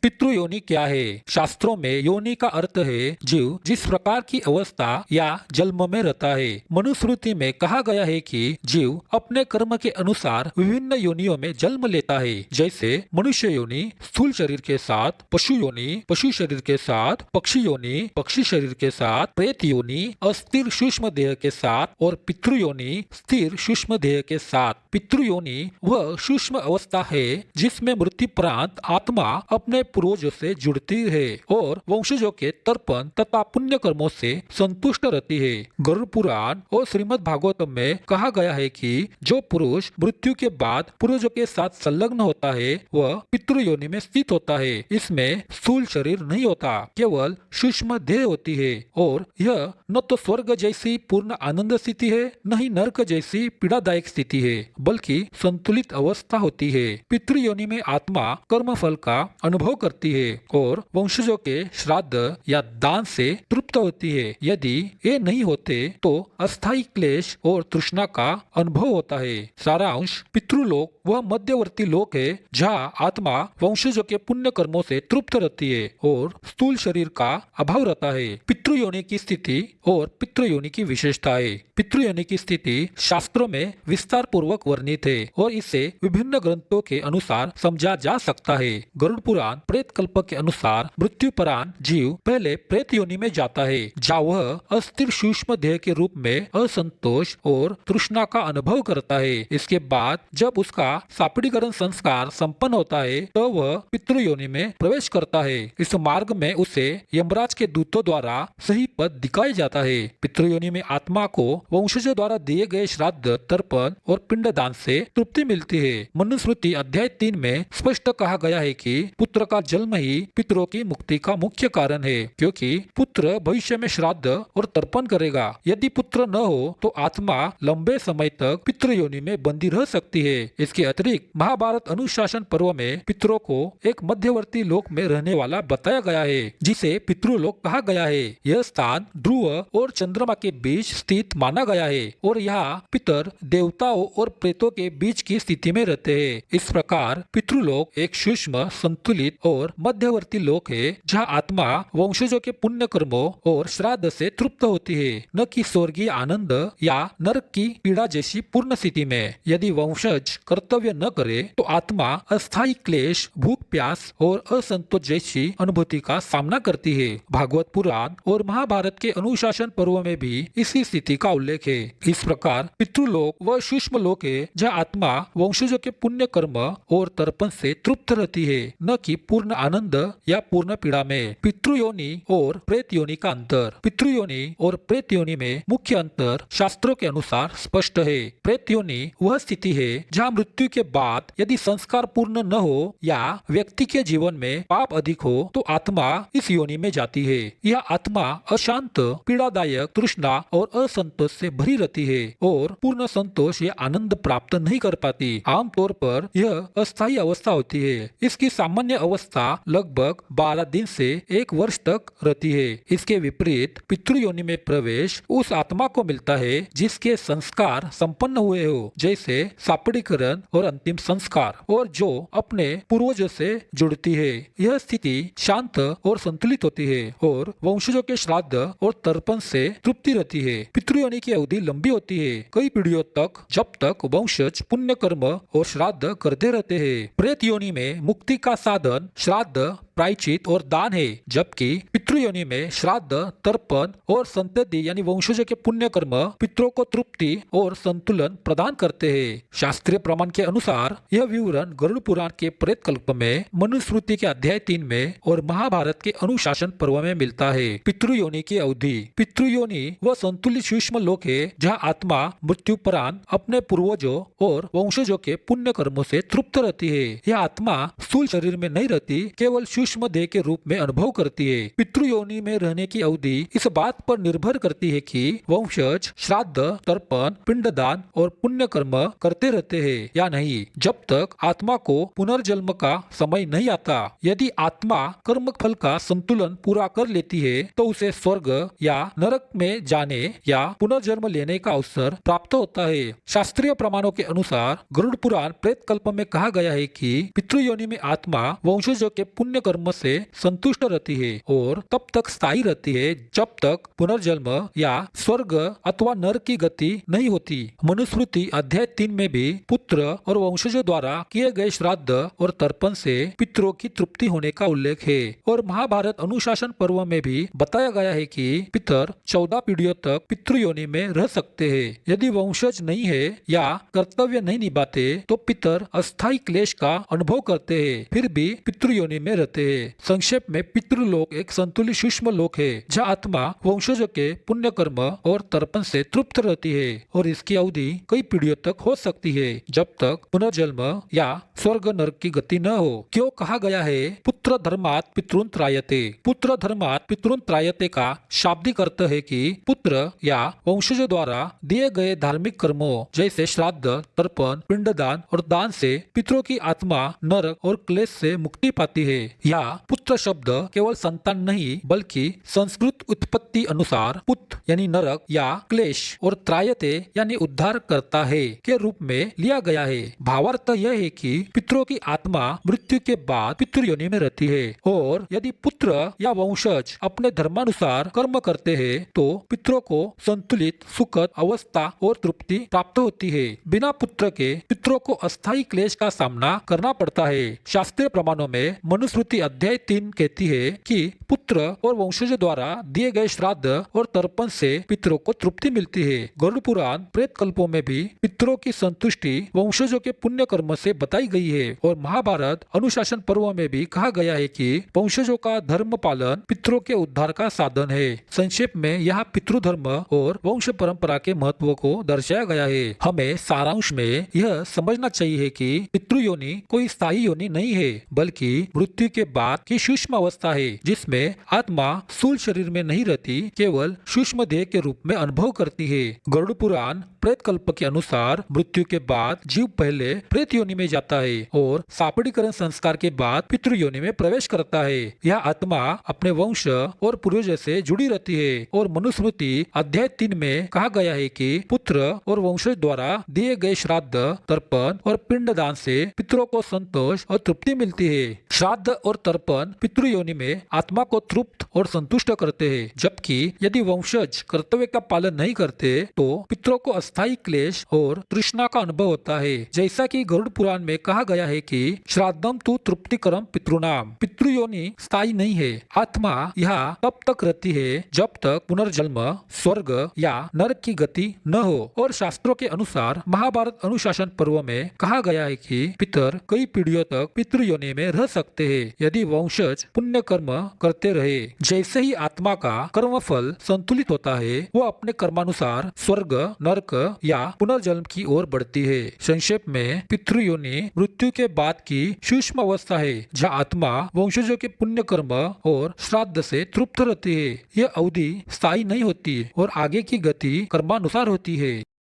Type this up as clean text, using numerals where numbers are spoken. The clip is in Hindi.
पितृयोनि क्या है? शास्त्रों में योनि का अर्थ है जीव जिस प्रकार की अवस्था या जन्म में रहता है। मनुस्मृति में कहा गया है कि जीव अपने कर्म के अनुसार विभिन्न योनियों में जन्म लेता है, जैसे मनुष्य योनि स्थूल शरीर के साथ, पशु योनि पशु शरीर के साथ, पक्षी योनि पक्षी शरीर के साथ, प्रेत योनि अस्थिर सूक्ष्म देह के साथ और पितृयोनि स्थिर सूक्ष्म देह के साथ। पितृयोनि वह सूक्ष्म अवस्था है जिसमें मृत्युपरांत आत्मा अपने पूर्वजों से जुड़ती है और वंशजों के तर्पण तथा पुण्य कर्मों से संतुष्ट रहती है। गरुड़ पुराण और श्रीमद् भागवतम में कहा गया है कि जो पुरुष मृत्यु के बाद पूर्वजों के साथ संलग्न होता है वह पितृयोनि में स्थित होता है। इसमें स्थूल शरीर नहीं होता, केवल सूक्ष्म देह होती है और यह न तो स्वर्ग जैसी पूर्ण आनंद स्थिति है, न ही नरक जैसी पीड़ादायक स्थिति है, बल्कि संतुलित अवस्था होती है। पितृयोनि में आत्मा कर्म फल का अनुभव करती है और वंशजों के श्राद्ध या दान से तृप्त होती है। यदि ये नहीं होते तो अस्थायी क्लेश और तृष्णा का अनुभव होता है। सारांश, पितृलोक वह मध्यवर्ती लोक है जहाँ आत्मा वंशजों के पुण्य कर्मों से तृप्त रहती है और स्थूल शरीर का अभाव रहता है। पितृयोनि की स्थिति और पितृयोनि की विशेषताएं। पितृयोनि की स्थिति शास्त्रों में विस्तार पूर्वक वर्णित है और इसे विभिन्न ग्रंथों के अनुसार समझा जा सकता है। गरुड़ पुराण प्रेत कल्प के अनुसार मृत्युपरांत जीव पहले प्रेत योनि में जाता है जहाँ वह अस्थिर सूक्ष्म देह के रूप में असंतोष और तृष्णा का अनुभव करता है। इसके बाद जब उसका सापड़ीकरण संस्कार संपन्न होता है तो वह पितृयोनि में प्रवेश करता है। इस मार्ग में उसे यमराज के दूतों द्वारा सही पद दिखाया जाता है। पितृयोनि में आत्मा को वंशजों द्वारा दिए गए श्राद्ध, तर्पण और पिंडदान से तृप्ति मिलती है। मनुस्मृति अध्याय 3 में स्पष्ट कहा गया है कि पुत्र का जन्म ही पितरों की मुक्ति का मुख्य कारण है, क्योंकि पुत्र भविष्य में श्राद्ध और तर्पण करेगा। यदि पुत्र न हो तो आत्मा लंबे समय तक पितृयोनि में बंदी रह सकती है। इसके अतिरिक्त महाभारत अनुशासन पर्व में पितरों को एक मध्यवर्ती लोक में रहने वाला बताया गया है जिसे पितृलोक कहा गया है। यह स्थान ध्रुव और चंद्रमा के बीच स्थित माना गया है और यहाँ पितर देवताओं और प्रेतों के बीच की स्थिति में रहते हैं। इस प्रकार पितृलोक एक सूक्ष्म, संतुलित और मध्यवर्ती लोक है जहाँ आत्मा वंशजों के पुण्य कर्मों और श्राद्ध से तृप्त होती है, न कि स्वर्गीय आनंद या नरक की पीड़ा जैसी पूर्ण स्थिति में। यदि वंशज कर्तव्य न करे तो आत्मा अस्थायी क्लेश, भूख प्यास और असंतोष जैसी अनुभूति का सामना करती है। भागवत पुराण और महाभारत के अनुशासन पर्व में भी इसी स्थिति का उल्लेख है। इस प्रकार पितृलोक वह सूक्ष्म लोक है जहाँ आत्मा वंशजों के पुण्य कर्म और तर्पण से तृप्त रहती है, न कि पूर्ण आनंद या पूर्ण पीड़ा में। पितृयोनि और प्रेत योनि का अंतर। पितृयोनि और प्रेत योनि में मुख्य अंतर शास्त्रों के अनुसार स्पष्ट है। प्रेत योनि वह स्थिति है जहाँ मृत्यु के बाद यदि संस्कार पूर्ण न हो या व्यक्ति के जीवन में पाप अधिक हो तो आत्मा इस योनि में जाती है। यह आत्मा अशांत, पीड़ादायक, तृष्णा और असंतोष से भरी रहती है और पूर्ण संतोष या आनंद प्राप्त नहीं कर पाती। आमतौर पर यह अस्थायी अवस्था होती है। इसकी सामान्य अवस्था लगभग 12 दिन से 1 वर्ष तक रहती है। इसके विपरीत पितृयोनि में प्रवेश उस आत्मा को मिलता है जिसके संस्कार संपन्न हुए हो, जैसे सापड़ीकरण और अंतिम संस्कार, और जो अपने पूर्वजों से जुड़ती है। यह स्थिति शांत और संतुलित होती है और वंशजों के श्राद्ध और तर्पण से तृप्ति रहती है। पितृयोनि की अवधि लंबी होती है, कई पीढ़ियों तक, जब तक वंशज पुण्य कर्म और श्राद्ध करते रहते हैं। प्रेत योनि में मुक्ति का साधन श्राद्ध, प्रायचित और दान है, जबकि पितृयोनि में श्राद्ध, तर्पण और संतति यानी वंशजों के पुण्य कर्म पितरों को तृप्ति और संतुलन प्रदान करते हैं। शास्त्रीय प्रमाण के अनुसार यह विवरण गरुड़ पुराण के प्रेत कल्प में, मनुस्मृति के अध्याय 3 में और महाभारत के अनुशासन पर्व में मिलता है। पितृयोनि की अवधि। पितृयोनि वह संतुलित सूक्ष्म लोक है जहाँ आत्मा मृत्युपरांत अपने पूर्वजों और वंशजों के पुण्य कर्मों से तृप्त रहती है। यह आत्मा स्थूल शरीर में नहीं रहती, केवल सूक्ष्म देह के रूप में अनुभव करती है। पितृयोनि में रहने की अवधि इस बात पर निर्भर करती है कि वंशज श्राद्ध, तर्पण, पिंडदान और पुण्य कर्म करते रहते हैं या नहीं, जब तक आत्मा को पुनर्जन्म का समय नहीं आता। यदि आत्मा कर्म फल का संतुलन पूरा कर लेती है तो उसे स्वर्ग या नरक में जाने या पुनर्जन्म लेने का अवसर प्राप्त होता है। शास्त्रीय प्रमाणों के अनुसार गरुड़ पुराण प्रेत कल्प में कहा गया है कि पितृयोनि में आत्मा वंशजों के पुण्य कर्म से संतुष्ट रहती है और तब तक स्थायी रहती है जब तक पुनर्जन्म या स्वर्ग अथवा नरक की गति नहीं होती। मनुस्मृति अध्याय 3 में भी पुत्र और वंशजों द्वारा किए गए श्राद्ध और तर्पण से पितरों की तृप्ति होने का उल्लेख है और महाभारत अनुशासन पर्व में भी बताया गया है कि पितर 14 पीढ़ियों तक पितृयोनि में रह सकते हैं। यदि वंशज नहीं है या कर्तव्य नहीं निभाते तो पितर अस्थायी क्लेश का अनुभव करते हैं, फिर भी पितृयोनि में रहते हैं। संक्षेप में पितृलोक एक संतुलित सूक्ष्म लोक है जहाँ आत्मा वंशजों के पुण्य कर्म और तर्पण से तृप्त रहती है और इसकी अवधि कई पीढ़ियों तक हो सकती है जब तक पुनर्जन्म या स्वर्ग नरक की गति न हो। क्यों कहा गया है पुत्र धर्मात् पितॄन् त्रायते। पुत्र धर्मात् पितॄन् त्रायते का शाब्दिक अर्थ है कि पुत्र या वंशजों द्वारा दिए गए धार्मिक कर्मों जैसे श्राद्ध, तर्पण, पिंडदान और दान से पितरों की आत्मा नरक और क्लेश से मुक्ति पाती है। या पुत्र शब्द केवल संतान नहीं बल्कि संस्कृत उत्पत्ति अनुसार पुत्र यानी नरक या क्लेश और त्रायते यानी उद्धार करता है के रूप में लिया गया है। भावार्थ यह है कि पितरों की आत्मा मृत्यु के बाद पितृयोनि में रहती है और यदि पुत्र या वंशज अपने धर्मानुसार कर्म करते हैं तो पितरों को संतुलित सुखद अवस्था और तृप्ति प्राप्त होती है। बिना पुत्र के पितरों को अस्थायी क्लेश का सामना करना पड़ता है। शास्त्रीय प्रमाणों में मनुस्मृति अध्याय 3 कहती है कि पुत्र और वंशज द्वारा दिए गए श्राद्ध और तर्पण से पितरों को तृप्ति मिलती है। गरुड़ पुराण प्रेत कल्पों में भी पितरों की संतुष्टि वंशजों के पुण्य कर्म से बताई गई है और महाभारत अनुशासन पर्व में भी कहा गया है कि वंशजों का धर्म पालन पितरों के उद्धार का साधन है। संक्षेप में यहाँ पितृधर्म और वंश परंपरा के महत्व को दर्शाया गया है। हमें सारांश में यह समझना चाहिए कि पितृयोनि कोई स्थायी योनि नहीं है बल्कि मृत्यु के बाद की सूक्ष्म अवस्था है जिसमें आत्मा स्थूल शरीर में नहीं रहती, केवल सूक्ष्म देह के रूप में अनुभव करती है। गरुड़ पुराण प्रेत कल्प के अनुसार मृत्यु के बाद जीव पहले प्रेत योनि में जाता है और सापड़ीकरण संस्कार के बाद पितृ योनि में प्रवेश करता है। यह आत्मा अपने वंश और पूर्वजों से जुड़ी रहती है और मनुस्मृति अध्याय 3 में कहा गया है कि पुत्र और वंशज द्वारा दिए गए श्राद्ध, तर्पण और पिंडदान से पितरों को संतोष और तृप्ति मिलती है। श्राद्ध और तर्पण पितृ योनि में आत्मा को तृप्त और संतुष्ट करते हैं, जबकि यदि वंशज कर्तव्य का पालन नहीं करते तो पितरों को अस्थायी क्लेश और तृष्णा का अनुभव होता है। जैसा कि गरुड़ पुराण में कहा गया है कि श्राद्धम तु तृप्तिकरम पितृणाम। पितृयोनि स्थायी नहीं है, आत्मा यहाँ तब तक रहती है जब तक पुनर्जन्म, स्वर्ग या नरक की गति न हो। और शास्त्रों के अनुसार महाभारत अनुशासन पर्व में कहा गया है कि पितर कई पीढ़ियों तक पितृयोनि में रह सकते हैं यदि वंशज पुण्य कर्म करते रहे। जैसे ही आत्मा का कर्म फल संतुलित होता है वो अपने कर्मानुसार स्वर्ग, नरक या पुनर्जन्म की ओर बढ़ती है। संक्षेप में पितृयोनि मृत्यु के बाद की सूक्ष्म अवस्था है जहाँ आत्मा वंशजों के पुण्य कर्म और श्राद्ध से तृप्त रहती है। यह अवधि स्थायी नहीं होती और आगे की गति कर्मानुसार होती है।